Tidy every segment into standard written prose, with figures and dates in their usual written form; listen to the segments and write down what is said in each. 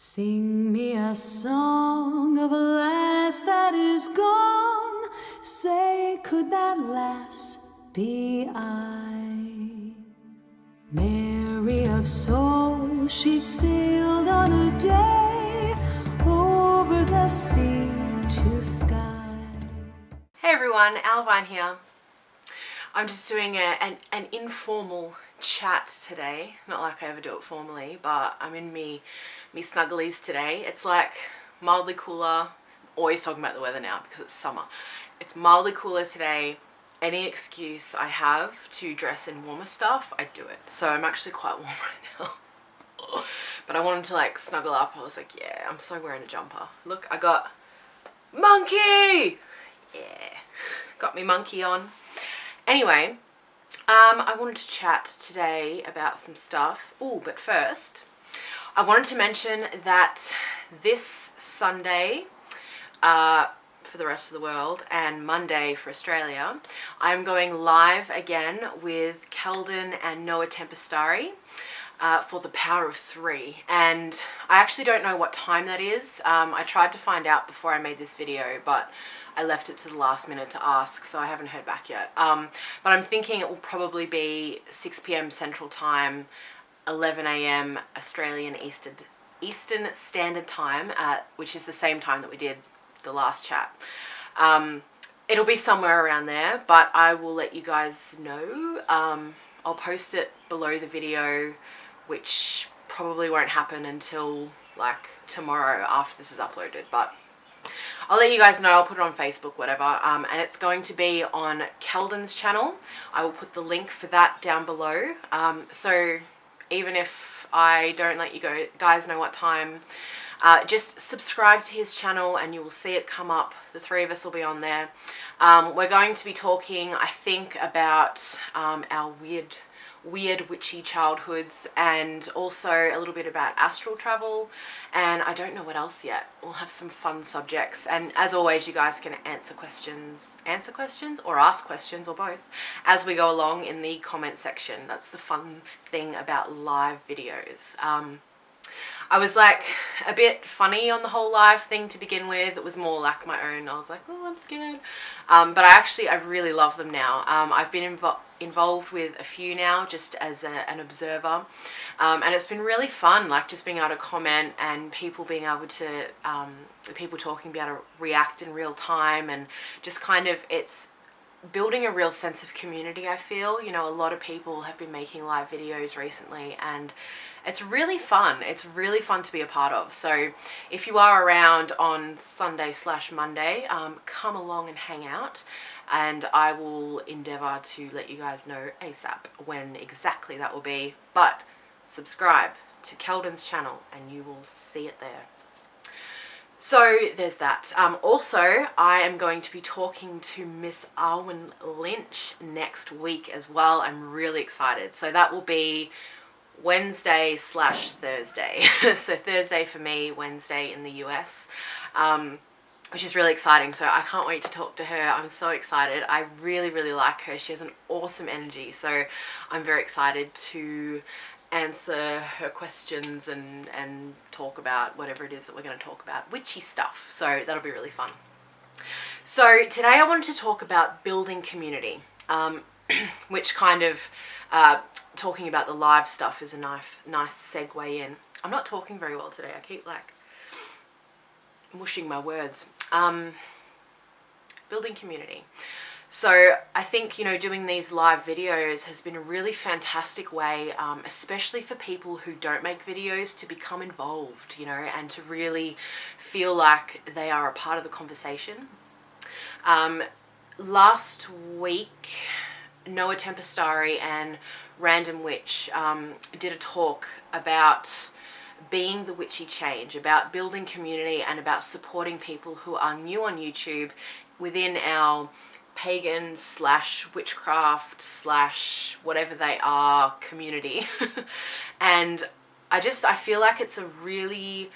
Sing me a song of a lass that is gone. Say, could that lass be I? Mary of soul, she sailed on a day over the sea to sky. Hey everyone, Owlvine here. I'm just doing an informal chat today. Not like I ever do it formally, but I'm in me snugglies today. It's like mildly cooler. Always talking about the weather now because it's summer. It's mildly cooler today. Any excuse I have to dress in warmer stuff, I do it. So I'm actually quite warm right now. But I wanted to like snuggle up. I was like, yeah, I'm so wearing a jumper. Look, I got monkey! Yeah, got me monkey on. Anyway, I wanted to chat today about some stuff. Oh, but first, I wanted to mention that this Sunday, for the rest of the world, and Monday for Australia, I'm going live again with Kelden and Noah Tempastarii for the Power of 3. And I actually don't know what time that is. I tried to find out before I made this video, but I left it to the last minute to ask, so I haven't heard back yet. But I'm thinking it will probably be 6 p.m. Central Time, 11 a.m. Australian Eastern Standard Time, which is the same time that we did the last chat. It'll be somewhere around there, but I will let you guys know. I'll post it below the video, which probably won't happen until like tomorrow after this is uploaded, but I'll let you guys know. I'll put it on Facebook, whatever, and it's going to be on KELDEN'S channel. I will put the link for that down below, so even if I don't let you guys know what time, just subscribe to his channel and you will see it come up. The three of us will be on there. We're going to be talking, I think, about our weird witchy childhoods, and also a little bit about astral travel, and I don't know what else yet. We'll have some fun subjects, and as always, you guys can answer questions or ask questions or both as we go along in the comment section. That's the fun thing about live videos. I was like a bit funny on the whole live thing to begin with. It was more like my own. I was like, oh, I'm scared. But I really love them now. I've been involved with a few now just as an observer. And it's been really fun, like just being able to comment and people being able to, people talking, be able to react in real time, and just kind of, it's building a real sense of community, I feel. You know, a lot of people have been making live videos recently, and it's really fun. It's really fun to be a part of. So if you are around on Sunday/Monday, come along and hang out, and I will endeavour to let you guys know ASAP when exactly that will be. But subscribe to Kelden's channel and you will see it there. So there's that. Also, I am going to be talking to Miss Arwen Lynch next week as well. I'm really excited. So that will be Wednesday/Thursday. So Thursday for me, Wednesday in the US, which is really exciting. So I can't wait to talk to her. I'm so excited. I really like her. She has an awesome energy. So I'm very excited to answer her questions and talk about whatever it is that we're going to talk about, witchy stuff. So that'll be really fun. So today I wanted to talk about building community, which kind of talking about the live stuff is a nice segue in. I'm not talking very well today. I keep like mushing my words. Building community. So I think, you know, doing these live videos has been a really fantastic way, especially for people who don't make videos, to become involved, you know, and to really feel like they are a part of the conversation. Last week, Noah Tempastarii and Random Witch did a talk about being the witchy change, about building community, and about supporting people who are new on YouTube within our pagan / witchcraft / whatever they are community. And I feel like it's a really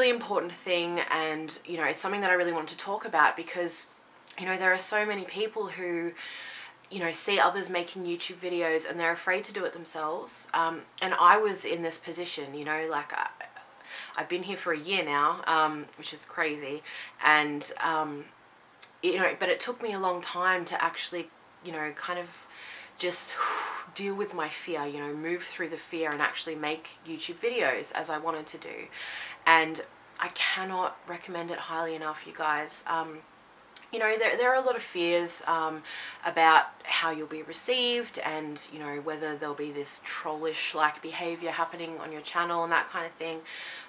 important thing, and you know, it's something that I really want to talk about because, you know, there are so many people who, you know, see others making YouTube videos and they're afraid to do it themselves. And I was in this position, you know, like I've been here for a year now, which is crazy. And, you know, but it took me a long time to actually, you know, kind of just deal with my fear, you know, move through the fear and actually make YouTube videos as I wanted to do. And I cannot recommend it highly enough, you guys. You know, there are a lot of fears about how you'll be received, and, you know, whether there'll be this trollish like behavior happening on your channel and that kind of thing.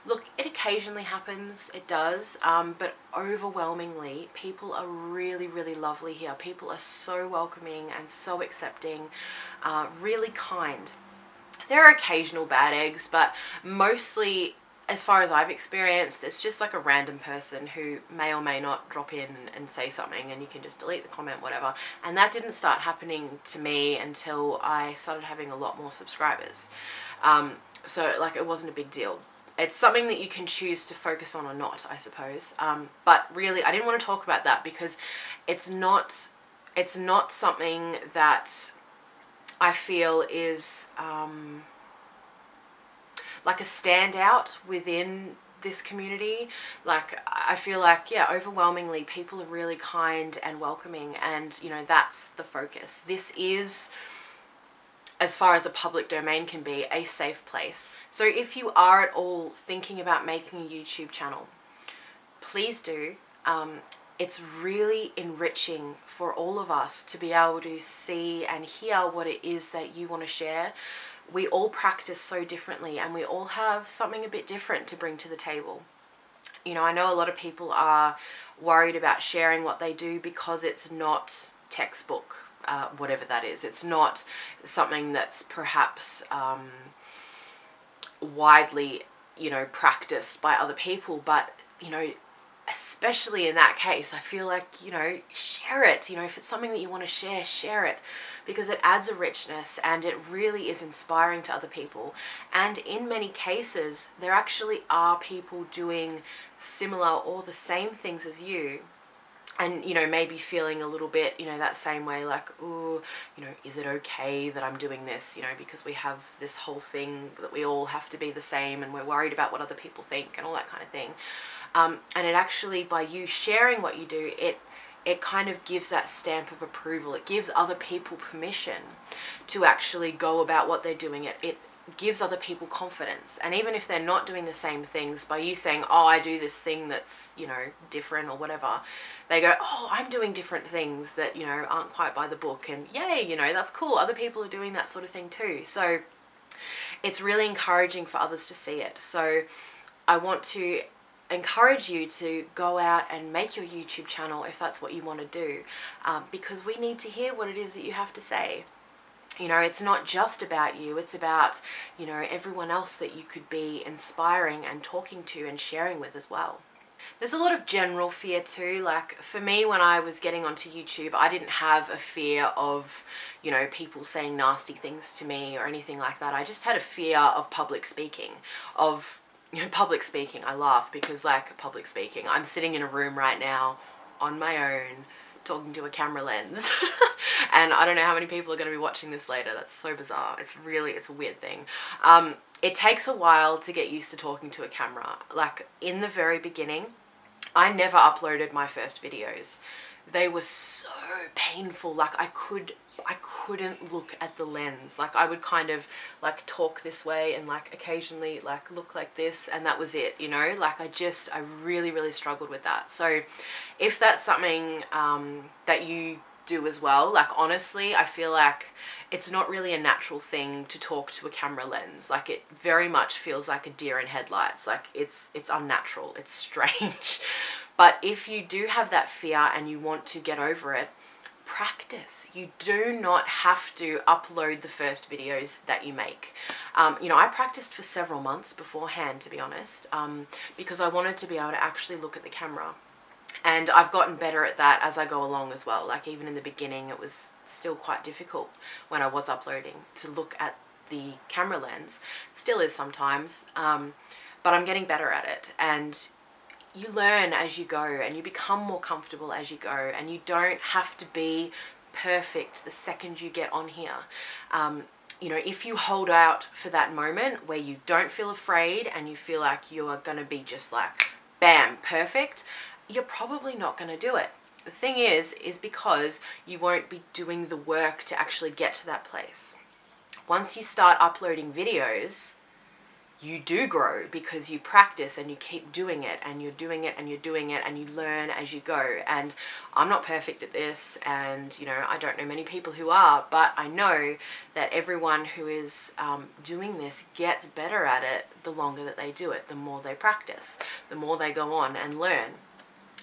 Look, it occasionally happens, it does, but overwhelmingly people are really, really lovely here. People are so welcoming and so accepting, really kind. There are occasional bad eggs, but mostly, as far as I've experienced, it's just like a random person who may or may not drop in and say something, and you can just delete the comment, whatever. And that didn't start happening to me until I started having a lot more subscribers. So like, it wasn't a big deal. It's something that you can choose to focus on or not, I suppose. But really, I didn't want to talk about that because it's not something that I feel is like a standout within this community. Like, I feel like, yeah, overwhelmingly people are really kind and welcoming, and, you know, that's the focus. This is, as far as a public domain can be, a safe place. So if you are at all thinking about making a YouTube channel, please do. It's really enriching for all of us to be able to see and hear what it is that you want to share. We all practice so differently, and we all have something a bit different to bring to the table. You know, I know a lot of people are worried about sharing what they do because it's not textbook, whatever that is. It's not something that's perhaps widely, you know, practiced by other people, but, you know, especially in that case, I feel like, you know, share it. You know, if it's something that you want to share, share it, because it adds a richness and it really is inspiring to other people. And in many cases, there actually are people doing similar or the same things as you, and, you know, maybe feeling a little bit, you know, that same way, like, ooh, you know, is it okay that I'm doing this? You know, because we have this whole thing that we all have to be the same, and we're worried about what other people think and all that kind of thing. And it actually, by you sharing what you do, it kind of gives that stamp of approval. It gives other people permission to actually go about what they're doing. It gives other people confidence. And even if they're not doing the same things, by you saying, oh, I do this thing that's, you know, different or whatever, they go, oh, I'm doing different things that, you know, aren't quite by the book. And yay, you know, that's cool. Other people are doing that sort of thing too. So it's really encouraging for others to see it. So I want to encourage you to go out and make your YouTube channel if that's what you want to do, because we need to hear what it is that you have to say. You know, it's not just about you, it's about, you know, everyone else that you could be inspiring and talking to and sharing with as well. There's a lot of general fear too. Like, for me, when I was getting onto YouTube, I didn't have a fear of, you know, people saying nasty things to me or anything like that. I just had a fear of public speaking, of, you know, public speaking. I laugh because, like, public speaking, I'm sitting in a room right now on my own talking to a camera lens and I don't know how many people are going to be watching this later. That's so bizarre. It's a weird thing. It takes a while to get used to talking to a camera. Like, in the very beginning, I never uploaded my first videos. They were so painful. Like, I couldn't look at the lens. Like, I would kind of like talk this way and like occasionally like look like this, and that was it, you know. Like, I really, really struggled with that. So if that's something that you do as well, like, honestly, I feel like it's not really a natural thing to talk to a camera lens. Like, it very much feels like a deer in headlights. Like, it's unnatural, it's strange. But if you do have that fear and you want to get over it, practice. You do not have to upload the first videos that you make. You know, I practiced for several months beforehand, to be honest, because I wanted to be able to actually look at the camera. And I've gotten better at that as I go along as well. Like, even in the beginning, it was still quite difficult when I was uploading to look at the camera lens. It still is sometimes, but I'm getting better at it. And you learn as you go, and you become more comfortable as you go, and you don't have to be perfect the second you get on here. You know, if you hold out for that moment where you don't feel afraid and you feel like you are going to be just like, bam, perfect, you're probably not going to do it. The thing is because you won't be doing the work to actually get to that place. Once you start uploading videos, you do grow because you practice and you keep doing it and you're doing it and you're doing it and you learn as you go. And I'm not perfect at this, and you know, I don't know many people who are, but I know that everyone who is doing this gets better at it the longer that they do it, the more they practice, the more they go on and learn.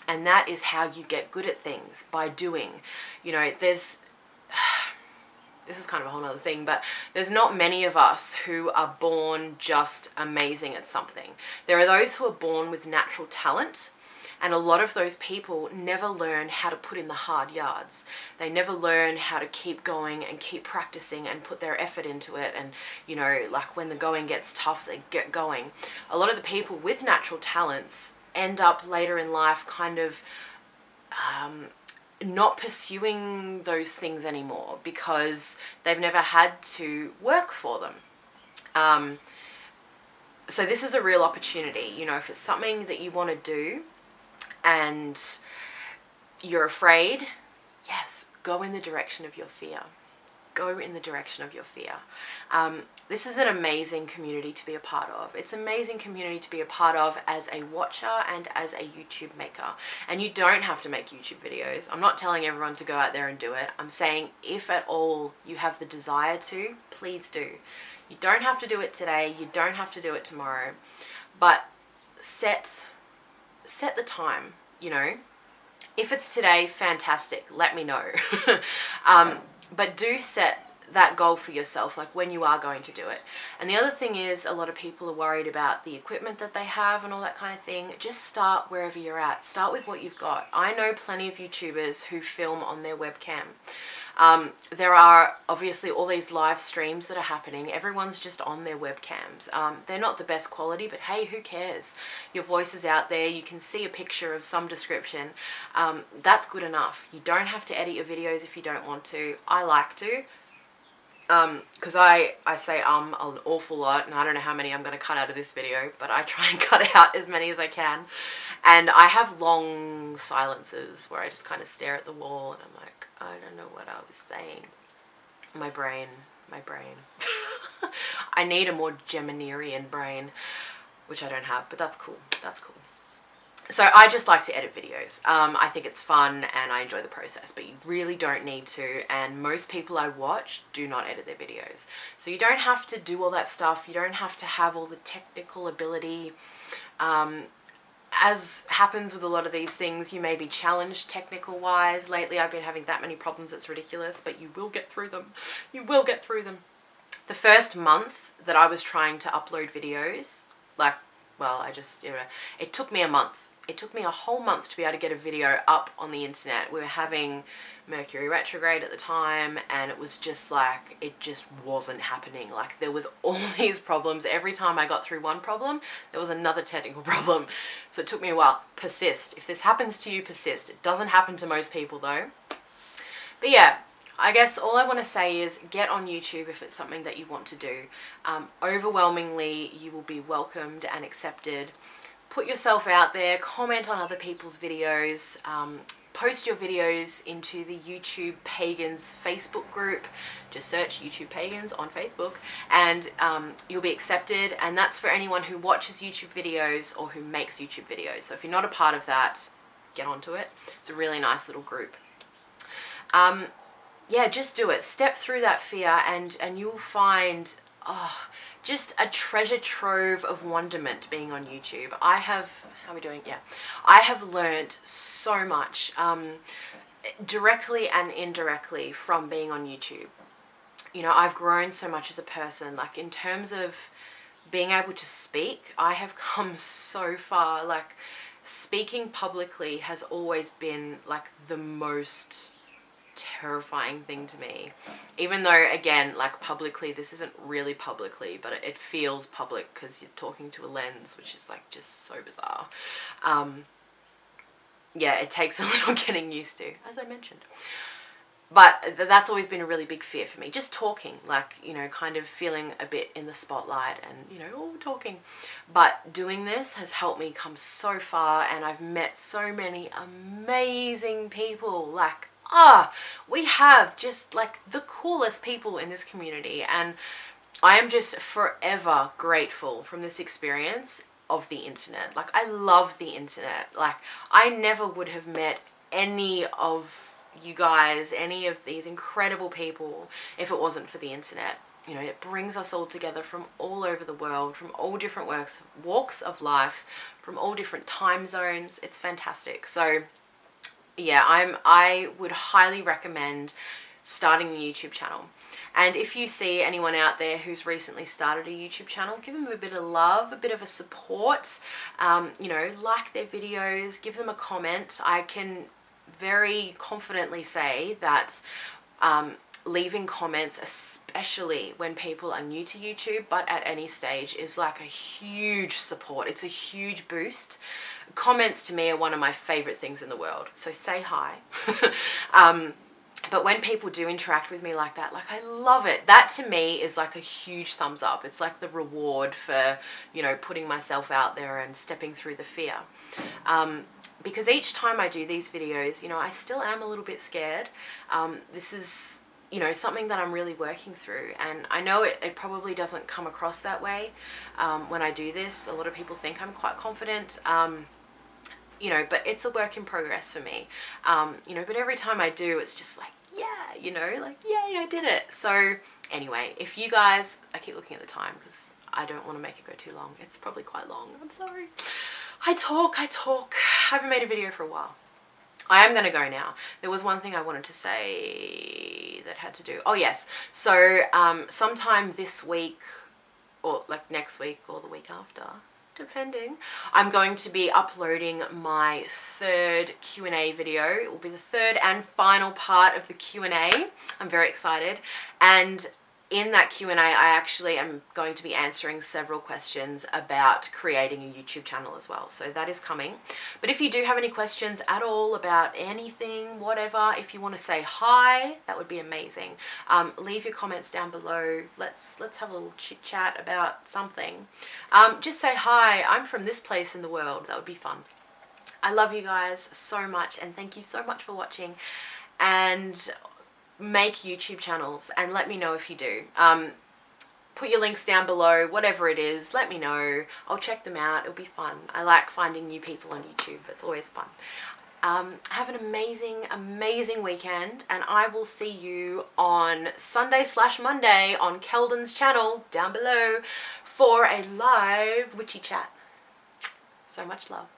And that is how you get good at things, by doing. You know, this is kind of a whole other thing, but there's not many of us who are born just amazing at something. There are those who are born with natural talent, and a lot of those people never learn how to put in the hard yards. They never learn how to keep going and keep practicing and put their effort into it. And, you know, like when the going gets tough, they get going. A lot of the people with natural talents end up later in life kind of not pursuing those things anymore because they've never had to work for them. So this is a real opportunity. You know, if it's something that you want to do and you're afraid, yes, go in the direction of your fear. Go in the direction of your fear. This is an amazing community to be a part of. It's an amazing community to be a part of as a watcher and as a YouTube maker. And you don't have to make YouTube videos. I'm not telling everyone to go out there and do it. I'm saying if at all you have the desire to, please do. You don't have to do it today. You don't have to do it tomorrow. But set the time, you know. If it's today, fantastic. Let me know. But do set that goal for yourself, like when you are going to do it. And the other thing is, a lot of people are worried about the equipment that they have and all that kind of thing. Just start wherever you're at. Start with what you've got. I know plenty of YouTubers who film on their webcam. There are obviously all these live streams that are happening. Everyone's just on their webcams. They're not the best quality, but hey, who cares? Your voice is out there. You can see a picture of some description. That's good enough. You don't have to edit your videos if you don't want to. I like to. Because I say an awful lot, and I don't know how many I'm going to cut out of this video, but I try and cut out as many as I can. And I have long silences where I just kind of stare at the wall and I'm like, I don't know what I was saying. My brain. I need a more Geminarian brain, which I don't have, but that's cool. That's cool. So I just like to edit videos. I think it's fun and I enjoy the process, but you really don't need to. And most people I watch do not edit their videos. So you don't have to do all that stuff. You don't have to have all the technical ability. As happens with a lot of these things, you may be challenged technical wise. Lately I've been having that many problems, it's ridiculous, but you will get through them. You will get through them. The first month that I was trying to upload videos, it took me a month. It took me a whole month to be able to get a video up on the internet. We were having Mercury retrograde at the time, and it was just like, it just wasn't happening. Like, there was all these problems. Every time I got through one problem, there was another technical problem. So it took me a while. Persist. If this happens to you, persist. It doesn't happen to most people though. But yeah, I guess all I want to say is get on YouTube if it's something that you want to do. Overwhelmingly, you will be welcomed and accepted. Put yourself out there, comment on other people's videos, post your videos into the YouTube Pagans Facebook group. Just search YouTube Pagans on Facebook and you'll be accepted. And that's for anyone who watches YouTube videos or who makes YouTube videos. So if you're not a part of that, get onto it. It's a really nice little group. Yeah, just do it. Step through that fear and you'll find just a treasure trove of wonderment being on YouTube. How are we doing? Yeah. I have learned so much directly and indirectly from being on YouTube. You know, I've grown so much as a person. Like, in terms of being able to speak, I have come so far. Like, speaking publicly has always been like the most terrifying thing to me, even though, again, like, publicly, this isn't really publicly, but it feels public because you're talking to a lens, which is like just so bizarre. Yeah, it takes a little getting used to, as I mentioned. But that's always been a really big fear for me. Just talking, like, you know, kind of feeling a bit in the spotlight and, you know, oh, talking. But doing this has helped me come so far, and I've met so many amazing people. Like, we have just like the coolest people in this community, and I am just forever grateful from this experience of the internet. Like, I love the internet. Like, I never would have met any of you guys, any of these incredible people, if it wasn't for the internet. You know, it brings us all together from all over the world, from all different walks of life, from all different time zones. It's fantastic. So yeah, I would highly recommend starting a YouTube channel. And if you see anyone out there who's recently started a YouTube channel, give them a bit of love, a bit of a support, you know, like their videos, give them a comment. I can very confidently say that leaving comments, especially when people are new to YouTube, but at any stage, is like a huge support. It's a huge boost. Comments to me are one of my favorite things in the world. So say hi. But when people do interact with me like that, like, I love it. That to me is like a huge thumbs up. It's like the reward for, you know, putting myself out there and stepping through the fear. Because each time I do these videos, you know, I still am a little bit scared. This is, you know, something that I'm really working through. And I know it probably doesn't come across that way when I do this. A lot of people think I'm quite confident. You know, but it's a work in progress for me. You know, but every time I do, it's just like, yeah, you know, like, yay, I did it. So anyway, if you guys, I keep looking at the time because I don't want to make it go too long. It's probably quite long. I'm sorry. I talk. I haven't made a video for a while. I am going to go now. There was one thing I wanted to say that had to do. Oh, yes. So sometime this week, or like next week or the week after, depending, I'm going to be uploading my third Q&A video. It will be the third and final part of the Q&A. I'm very excited. And in that Q&A, I actually am going to be answering several questions about creating a YouTube channel as well. So that is coming. But if you do have any questions at all about anything, whatever, if you want to say hi, that would be amazing. Leave your comments down below. Let's have a little chit chat about something. Just say hi, I'm from this place in the world. That would be fun. I love you guys so much, and thank you so much for watching. And make YouTube channels and let me know if you do. Put your links down below, whatever it is, let me know. I'll check them out. It'll be fun. I like finding new people on YouTube. It's always fun. Have an amazing weekend, and I will see you on Sunday/Monday on KELDEN'S channel down below for a live witchy chat. So much love.